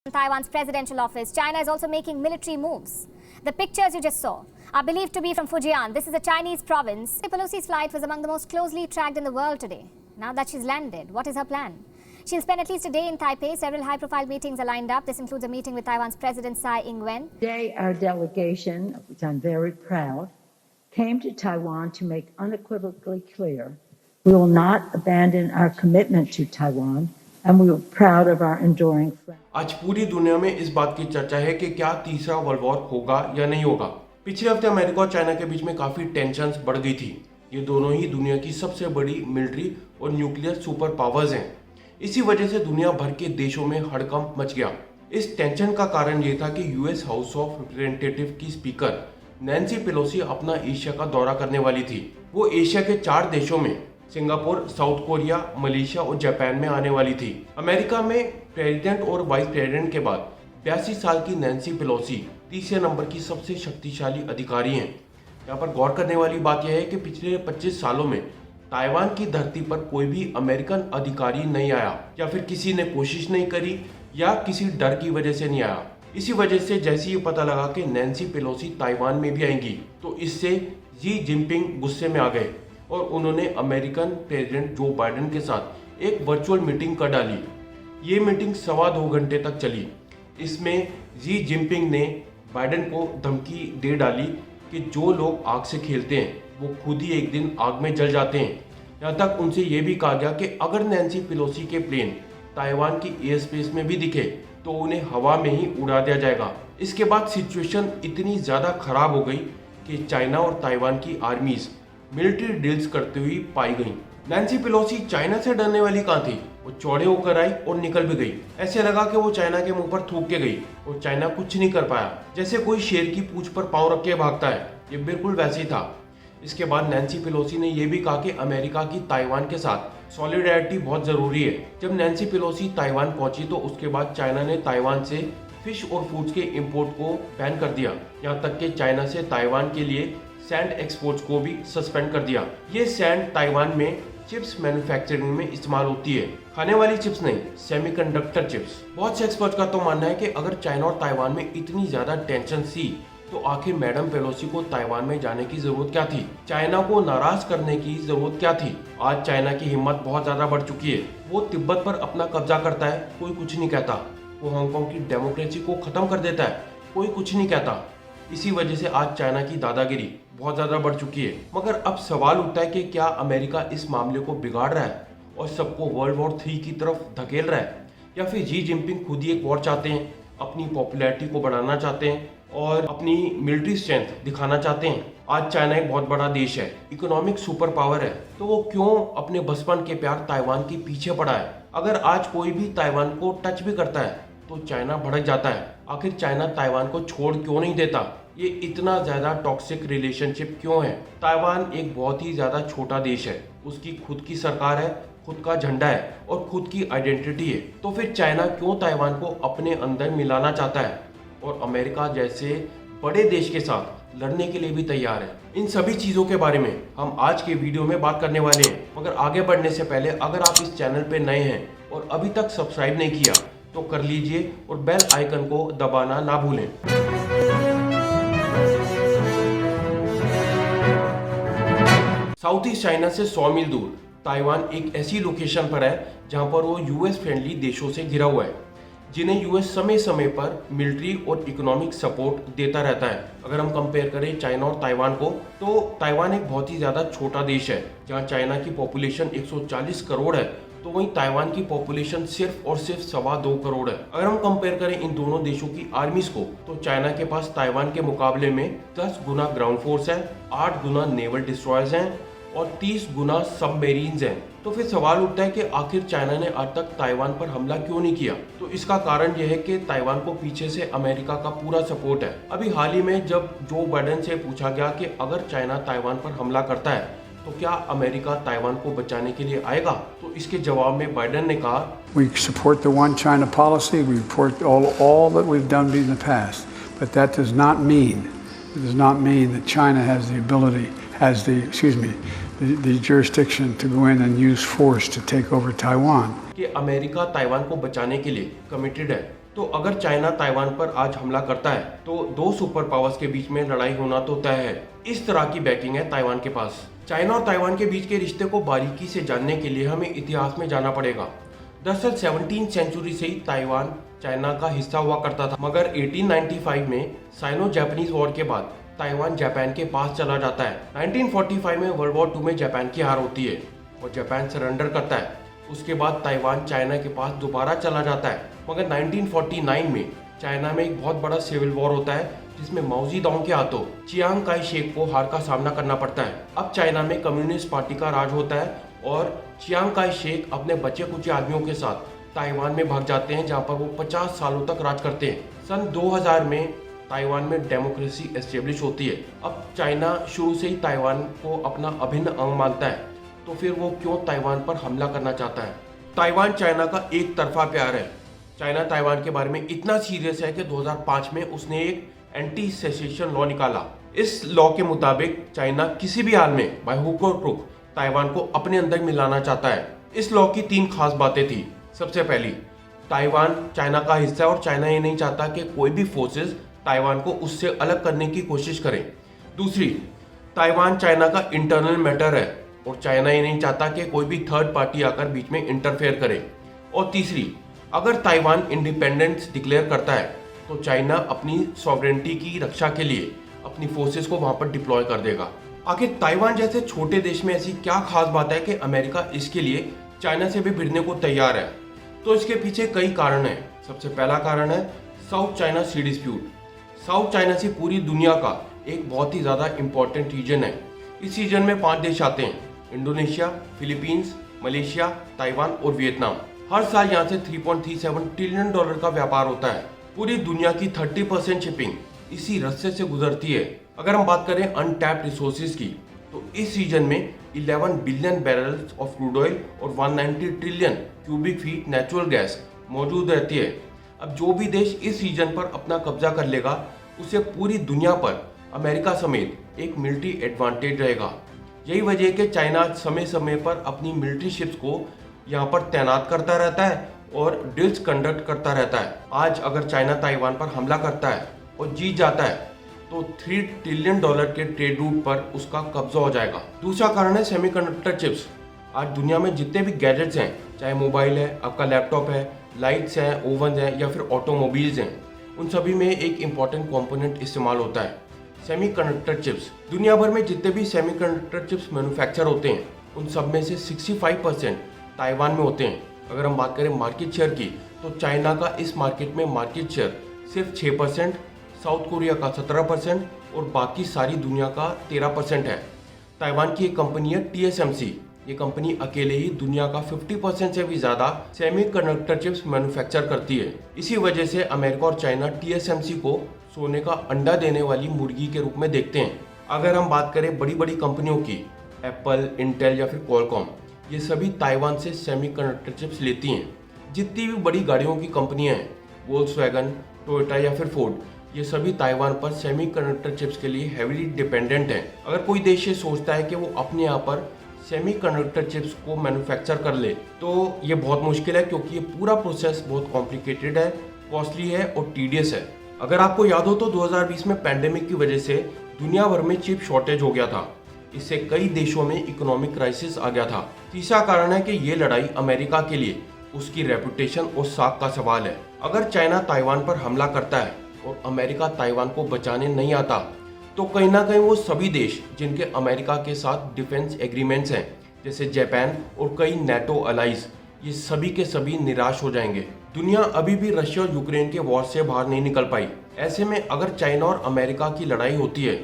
Taiwan's presidential office, China is also making military moves. The pictures you just saw are believed to be from Fujian. This is a Chinese province. Pelosi's flight was among the most closely tracked in the world today. Now that she's landed, what is her plan? She'll spend at least a day in Taipei. Several high-profile meetings are lined up. This includes a meeting with Taiwan's President Tsai Ing-wen. Today, our delegation, of which I'm very proud, came to Taiwan to make unequivocally clear we will not abandon our commitment to Taiwan, and we are proud of our enduring friendship. आज पूरी दुनिया में इस बात की चर्चा है कि क्या तीसरा वर्ल्ड वॉर होगा या नहीं होगा। पिछले हफ्ते अमेरिका और चाइना के बीच में काफी टेंशन्स बढ़ गई थी। ये दोनों ही दुनिया की सबसे बड़ी मिलिट्री और न्यूक्लियर सुपर पावर्स हैं। इसी वजह से दुनिया भर के देशों में हड़कंप मच गया। इस टेंशन का कारण ये था कि यूएस हाउस ऑफ रिप्रेजेंटेटिव की स्पीकर नैन्सी पेलोसी अपना एशिया का दौरा करने वाली थी। वो एशिया के 4 देशों में सिंगापुर, साउथ कोरिया, मलेशिया और जापान में आने वाली थी। अमेरिका में प्रेसिडेंट और वाइस प्रेसिडेंट के बाद 82 साल की नैन्सी पेलोसी तीसरे नंबर की सबसे शक्तिशाली अधिकारी हैं। यहाँ पर गौर करने वाली बात यह है कि पिछले 25 सालों में ताइवान की धरती पर कोई भी अमेरिकन अधिकारी नहीं आया, या फिर किसी ने कोशिश नहीं करी, या किसी डर की वजह से नहीं आया। इसी वजह से जैसे ही पता लगा कि नैन्सी पेलोसी ताइवान में भी आएंगी, तो इससे जी जिनपिंग गुस्से में आ गए और उन्होंने अमेरिकन प्रेसिडेंट जो बाइडेन के साथ एक वर्चुअल मीटिंग कर डाली। ये मीटिंग 2.25 घंटे तक चली। इसमें जी जिनपिंग ने बाइडेन को धमकी दे डाली कि जो लोग आग से खेलते हैं वो खुद ही एक दिन आग में जल जाते हैं। यहाँ तक उनसे ये भी कहा गया कि अगर नैन्सी पेलोसी के प्लेन ताइवान की एयर स्पेस में भी दिखे तो उन्हें हवा में ही उड़ा दिया जाएगा। इसके बाद सिचुएशन इतनी ज़्यादा खराब हो गई कि चाइना और ताइवान की आर्मीज मिलिट्री डील्स करते हुए पाई गई। नैन्सी पेलोसी चाइना से डरने वाली कहाँ थी? वो चौड़े होकर आई और निकल भी गई। ऐसे लगा कि वो चाइना के मुंह पर थूक के गई और चाइना कुछ नहीं कर पाया। जैसे कोई शेर की पूंछ पर पांव रख के भागता है, ये बिल्कुल वैसे ही था। इसके बाद नैन्सी पेलोसी ने यह भी कहा कि अमेरिका की ताइवान के साथ सॉलिडेरिटी बहुत जरूरी है। जब नैन्सी पेलोसी ताइवान पहुंची तो उसके बाद चाइना ने ताइवान से फिश और फूड्स के इंपोर्ट को बैन कर दिया। यहाँ तक कि चाइना से ताइवान के लिए सैंड एक्सपोर्ट्स को भी सस्पेंड कर दिया। ये सैंड ताइवान में चिप्स मैन्युफैक्चरिंग में इस्तेमाल होती है, खाने वाली चिप्स नहीं, सेमीकंडक्टर चिप्स। बहुत से एक्सपर्ट्स का तो मानना है कि अगर चाइना और ताइवान में इतनी ज्यादा टेंशन थी तो आखिर मैडम पेलोसी को ताइवान में जाने की जरूरत क्या थी? चाइना को नाराज करने की जरूरत क्या थी? आज चाइना की हिम्मत बहुत ज्यादा बढ़ चुकी है। वो तिब्बत पर अपना कब्जा करता है, कोई कुछ नहीं कहता। वो हांगकांग की डेमोक्रेसी को खत्म कर देता है, कोई कुछ नहीं कहता। इसी वजह से आज चाइना की दादागिरी बहुत ज्यादा बढ़ चुकी है। मगर अब सवाल उठता है कि क्या अमेरिका इस मामले को बिगाड़ रहा है और सबको वर्ल्ड वॉर 3 की तरफ धकेल रहा है, या फिर जी जिनपिंग खुद ही एक वॉर चाहते हैं, अपनी पॉपुलैरिटी को बढ़ाना चाहते हैं और अपनी मिलिट्री स्ट्रेंथ दिखाना चाहते हैं। आज चाइना एक बहुत बड़ा देश है, इकोनॉमिक सुपर पावर है, तो वो क्यों अपने बचपन के प्यार ताइवान के पीछे पड़ा है? अगर आज कोई भी ताइवान को टच भी करता है तो चाइना भड़क जाता है। आखिर चाइना ताइवान को छोड़ क्यों नहीं देता? ये इतना ज्यादा टॉक्सिक रिलेशनशिप क्यों है? ताइवान एक बहुत ही ज्यादा छोटा देश है, उसकी खुद की सरकार है, खुद का झंडा है और खुद की आइडेंटिटी है। तो फिर चाइना क्यों ताइवान को अपने अंदर मिलाना चाहता है और अमेरिका जैसे बड़े देश के साथ लड़ने के लिए भी तैयार है? इन सभी चीजों के बारे में हम आज के वीडियो में बात करने वाले हैं। मगर आगे बढ़ने से पहले अगर आप इस चैनल पे नए हैं और अभी तक सब्सक्राइब नहीं किया तो कर लीजिए और बेल आइकन को दबाना ना भूलें। साउथ ईस्ट चाइना से 100 मील दूर ताइवान एक ऐसी लोकेशन पर है जहां पर वो यूएस फ्रेंडली देशों से घिरा हुआ है, जिन्हें यूएस समय समय पर मिलिट्री और इकोनॉमिक सपोर्ट देता रहता है। अगर हम कंपेयर करें चाइना और ताइवान को, तो ताइवान एक बहुत ही ज़्यादा छोटा देश है। जहां चाइना की पॉपुलेशन 140 करोड़ है, तो वहीं ताइवान की पॉपुलेशन सिर्फ और सिर्फ 2.25 करोड़ है। अगर हम कंपेयर करें इन दोनों देशों की आर्मीज को, तो चाइना के पास ताइवान के मुकाबले में 10 गुना ग्राउंड फोर्स है, 8 गुना नेवल डिस्ट्रॉयर्स हैं और 30 गुना सबमेरीन्स हैं। तो फिर सवाल उठता है कि आखिर चाइना ने आज तक ताइवान पर हमला क्यों नहीं किया? तो इसका कारण यह है कि ताइवान को पीछे से अमेरिका का पूरा सपोर्ट है। अभी हाल ही में जब जो बाइडेन से पूछा गया कि अगर चाइना ताइवान पर हमला करता है तो क्या अमेरिका ताइवान को बचाने के लिए आएगा, तो इसके जवाब में बाइडेन ने कहा, We support the one China policy. We support all that we've done in the past, but that does not mean that China has the ability, the jurisdiction to go in and use force to take over Taiwan. कि America Taiwan को बचाने के लिए committed है। तो अगर China Taiwan पर आज हमला करता है तो दो सुपर पावर्स के बीच में लड़ाई होना तो तय है। इस तरह की बैकिंग है ताइवान के पास। चाइना और ताइवान के बीच के रिश्ते को बारीकी से जानने के लिए हमें इतिहास में जाना पड़ेगा। दरअसल 17वीं सेंचुरी से ही ताइवान चाइना का हिस्सा हुआ करता था, मगर 1895 में साइनो जापानीज वॉर के बाद ताइवान जापान के पास चला जाता है। 1945 में वर्ल्ड वॉर 2 में जापान की हार होती है और जापान सरेंडर करता है। उसके बाद ताइवान चाइना के पास दोबारा चला जाता है, मगर 1949 में चाइना में एक बहुत बड़ा सिविल वॉर होता है जिसमें माओ जेडोंग के हाथों चियांग काई शेक को हार का सामना करना पड़ता है। अब चाइना में कम्युनिस्ट पार्टी का राज होता है और चियांग काई शेक अपने बचे कुछ आदमियों के साथ ताइवान में भाग जाते हैं, जहां पर वो 50 सालों तक राज करते हैं। सन 2000 में ताइवान में डेमोक्रेसी एस्टेब्लिश होती है। अब चाइना शुरू से ही ताइवान को अपना अभिन्न अंग मानता है, तो फिर वो क्यों ताइवान पर हमला करना चाहता है? ताइवान चाइना का एक तरफा प्यार है। चाइना ताइवान के बारे में इतना सीरियस है कि 2005 में उसने एक एंटी सेसेशन लॉ निकाला। इस लॉ के मुताबिक चाइना किसी भी हाल में बाय हुक और क्रुक ताइवान को अपने अंदर मिलाना चाहता है। इस लॉ की 3 खास बातें थी। सबसे पहली, ताइवान चाइना का हिस्सा है और चाइना ये नहीं चाहता कि कोई भी फोर्सेस ताइवान को उससे अलग करने की कोशिश करें। दूसरी, ताइवान चाइना का इंटरनल मैटर है और चाइना ये नहीं चाहता कि कोई भी थर्ड पार्टी आकर बीच में इंटरफेयर करे। और तीसरी, अगर ताइवान इंडिपेंडेंस डिक्लेयर करता है तो चाइना अपनी सॉवरेनिटी की रक्षा के लिए अपनी फोर्सेस को वहां पर डिप्लॉय कर देगा। आखिर ताइवान जैसे छोटे देश में ऐसी क्या खास बात है कि अमेरिका इसके लिए चाइना से भी भिड़ने को तैयार है? तो इसके पीछे कई कारण हैं। सबसे पहला कारण है साउथ चाइना सी डिस्प्यूट। साउथ चाइना सी पूरी दुनिया का एक बहुत ही ज़्यादा इंपॉर्टेंट रीजन है। इस रीजन में 5 देश आते हैं: इंडोनेशिया, फिलीपींस, मलेशिया, ताइवान और वियतनाम। हर साल यहाँ से $3.37 ट्रिलियन का व्यापार होता है। पूरी दुनिया की 30% शिपिंग इसी रास्ते से गुजरती है। अगर हम बात करें अनटैप्ड रिसोर्सेज की, तो इस रीजन में 11 billion barrels of crude oil और 190 trillion cubic feet natural gas मौजूद रहती है। अब जो भी देश इस रीजन पर अपना कब्जा कर लेगा, उसे पूरी दुनिया पर अमेरिका समेत एक मिलिट्री एडवांटेज रहेगा। यही वजह है कि चाइना समय समय पर अपनी मिलिट्री शिप्स को यहाँ पर तैनात करता रहता है और ड्रिल्स कंडक्ट करता रहता है। आज अगर चाइना ताइवान पर हमला करता है और जीत जाता है तो $3 ट्रिलियन के ट्रेड रूट पर उसका कब्जा हो जाएगा। दूसरा कारण है सेमीकंडक्टर चिप्स। आज दुनिया में जितने भी गैजेट्स हैं, चाहे मोबाइल है, आपका लैपटॉप है, लाइट्स हैं, ओवन हैं या फिर ऑटोमोबाइल्स हैं, उन सभी में एक इम्पॉर्टेंट कंपोनेंट इस्तेमाल होता है, सेमीकंडक्टर चिप्स। दुनिया भर में जितने भी सेमीकंडक्टर चिप्स मैन्युफैक्चर होते हैं, उन सब में से 65% ताइवान में होते हैं। अगर हम बात करें मार्केट शेयर की, तो चाइना का इस मार्केट में मार्केट शेयर सिर्फ 6%, साउथ कोरिया का 17% और बाकी सारी दुनिया का 13% है। ताइवान की एक कंपनी है TSMC। ये कंपनी अकेले ही दुनिया का 50% से भी ज़्यादा सेमीकंडक्टर चिप्स मैन्युफैक्चर करती है। इसी वजह से अमेरिका और चाइना TSMC को सोने का अंडा देने वाली मुर्गी के रूप में देखते हैं। अगर हम बात करें बड़ी बड़ी कंपनियों की, एप्पल, इंटेल या फिर क्वालकॉम, ये सभी ताइवान से सेमीकंडक्टर चिप्स लेती हैं। जितनी भी बड़ी गाड़ियों की कंपनियां हैं, वोल्क्सवैगन, टोयोटा या फिर फोर्ड, ये सभी ताइवान पर सेमीकंडक्टर चिप्स के लिए हैवीली डिपेंडेंट हैं। अगर कोई देश ये सोचता है कि वो अपने यहाँ पर सेमीकंडक्टर चिप्स को मैन्युफैक्चर कर ले, तो ये बहुत मुश्किल है, क्योंकि ये पूरा प्रोसेस बहुत कॉम्प्लिकेटेड है, कॉस्टली है और टीडियस है। अगर आपको याद हो तो 2020 में पैंडेमिक की वजह से दुनिया भर में चिप शॉर्टेज हो गया था। इससे कई देशों में इकोनॉमिक क्राइसिस आ गया था। तीसरा कारण है कि ये लड़ाई अमेरिका के लिए उसकी रेपुटेशन और साख का सवाल है। अगर चाइना ताइवान पर हमला करता है और अमेरिका ताइवान को बचाने नहीं आता, तो कहीं ना कहीं वो सभी देश जिनके अमेरिका के साथ डिफेंस एग्रीमेंट्स हैं, जैसे जापान और कई नेटो अलाइज, ये सभी के सभी निराश हो जाएंगे। दुनिया अभी भी रशिया और यूक्रेन के वॉर से बाहर नहीं निकल पाई। ऐसे में अगर चाइना और अमेरिका की लड़ाई होती है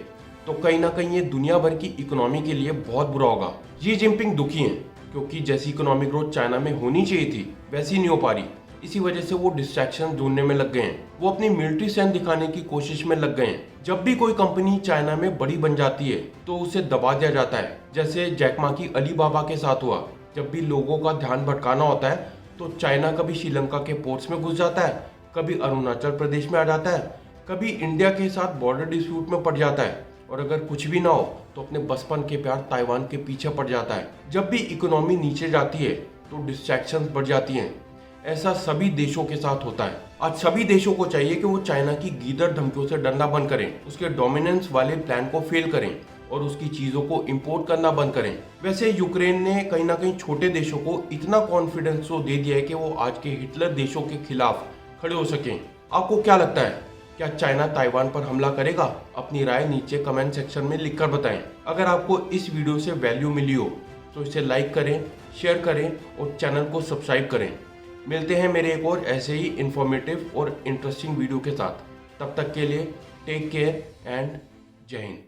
तो कहीं ना कहीं ये दुनिया भर की इकोनॉमी के लिए बहुत बुरा होगा। शी जिनपिंग दुखी हैं, क्योंकि जैसी इकोनॉमिक ग्रोथ चाइना में होनी चाहिए थी वैसी नहीं हो पा रही। इसी वजह से वो डिस्ट्रैक्शन ढूंढने में लग गए हैं। वो अपनी मिलिट्री स्ट्रेंथ दिखाने की कोशिश में लग गए हैं। जब भी कोई कंपनी चाइना में बड़ी बन जाती है तो उसे दबा दिया जाता है, जैसे जैकमा की अलीबाबा के साथ हुआ। जब भी लोगों का ध्यान भटकाना होता है तो चाइना कभी श्रीलंका के पोर्ट्स में घुस जाता है, कभी अरुणाचल प्रदेश में आ जाता है, कभी इंडिया के साथ बॉर्डर डिस्प्यूट में पड़ जाता है, और अगर कुछ भी ना हो तो अपने बचपन के प्यार ताइवान के पीछे पड़ जाता है। जब भी इकोनॉमी नीचे जाती है तो डिस्ट्रैक्शंस बढ़ जाती हैं। ऐसा सभी देशों के साथ होता है। आज सभी देशों को चाहिए कि वो चाइना की गीदड़ धमकियों से डरना बंद करें, उसके डोमिनेंस वाले प्लान को फेल करें और उसकी चीजों को इंपोर्ट करना बंद करें। वैसे यूक्रेन ने कहीं ना कहीं छोटे देशों को इतना कॉन्फिडेंस तो दे दिया है कि वो आज के हिटलर देशों के खिलाफ खड़े हो सकें। आपको क्या लगता है, क्या चाइना ताइवान पर हमला करेगा? अपनी राय नीचे कमेंट सेक्शन में लिखकर बताएं। अगर आपको इस वीडियो से वैल्यू मिली हो तो इसे लाइक करें, शेयर करें और चैनल को सब्सक्राइब करें। मिलते हैं मेरे एक और ऐसे ही इंफॉर्मेटिव और इंटरेस्टिंग वीडियो के साथ। तब तक के लिए टेक केयर एंड जय हिंद।